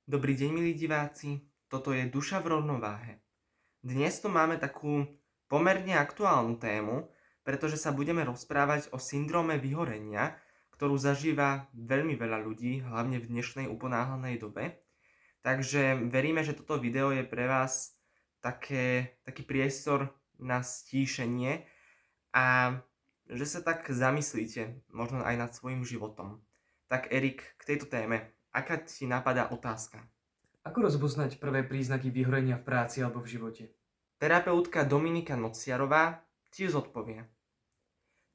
Dobrý deň, milí diváci, toto je Duša v rovnováhe. Dnes tu máme takú pomerne aktuálnu tému, pretože sa budeme rozprávať o syndróme vyhorenia, ktorú zažíva veľmi veľa ľudí, hlavne v dnešnej uponáhlanej dobe. Takže veríme, že toto video je pre vás taký priestor na stíšenie a že sa tak zamyslíte možno aj nad svojim životom. Tak Erik, k tejto téme, aká ti napadá otázka? Ako rozpoznať prvé príznaky vyhorenia v práci alebo v živote? Terapeutka Dominika Nociarová tiež odpovie.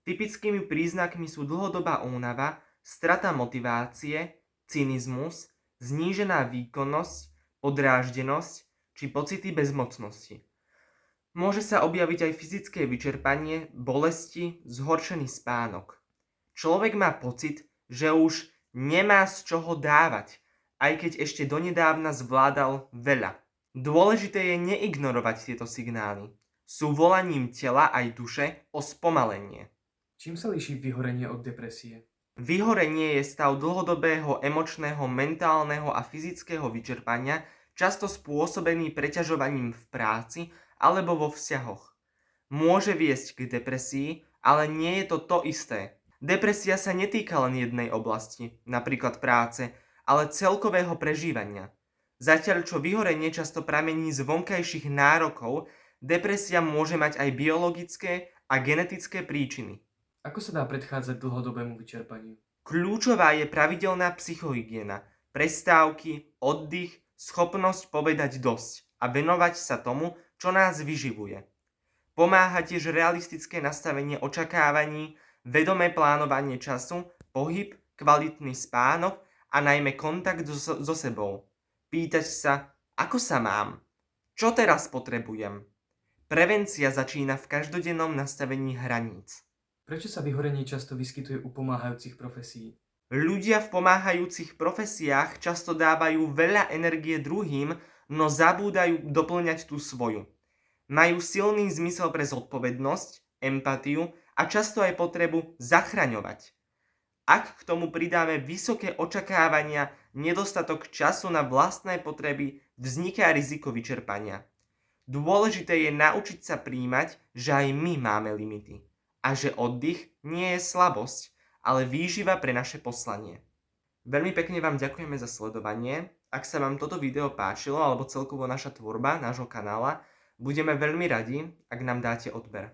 Typickými príznakmi sú dlhodobá únava, strata motivácie, cynizmus, znížená výkonnosť, podráždenosť či pocity bezmocnosti. Môže sa objaviť aj fyzické vyčerpanie, bolesti, zhoršený spánok. Človek má pocit, že už nemá z čoho dávať, aj keď ešte donedávna zvládal veľa. Dôležité je neignorovať tieto signály. Sú volaním tela aj duše o spomalenie. Čím sa líši vyhorenie od depresie? Vyhorenie je stav dlhodobého emočného, mentálneho a fyzického vyčerpania, často spôsobený preťažovaním v práci alebo vo vzťahoch. Môže viesť k depresii, ale nie je to to isté. Depresia sa netýka len jednej oblasti, napríklad práce, ale celkového prežívania. Zatiaľ čo vyhorenie často pramení z vonkajších nárokov, depresia môže mať aj biologické a genetické príčiny. Ako sa dá predchádzať dlhodobému vyčerpaniu? Kľúčová je pravidelná psychohygiena, prestávky, oddych, schopnosť povedať dosť a venovať sa tomu, čo nás vyživuje. Pomáha tiež realistické nastavenie očakávaní, vedomé plánovanie času, pohyb, kvalitný spánok a najmä kontakt so sebou. Pýtať sa, ako sa mám? Čo teraz potrebujem? Prevencia začína v každodennom nastavení hraníc. Prečo sa vyhorenie často vyskytuje u pomáhajúcich profesí? Ľudia v pomáhajúcich profesiách často dávajú veľa energie druhým, no zabúdajú doplňať tú svoju. Majú silný zmysel pre zodpovednosť, empatiu a často aj potrebu zachraňovať. Ak k tomu pridáme vysoké očakávania, nedostatok času na vlastné potreby, vzniká riziko vyčerpania. Dôležité je naučiť sa príjmať, že aj my máme limity a že oddych nie je slabosť, ale výživa pre naše poslanie. Veľmi pekne vám ďakujeme za sledovanie. Ak sa vám toto video páčilo alebo celkovo naša tvorba nášho kanála, budeme veľmi radi, ak nám dáte odber.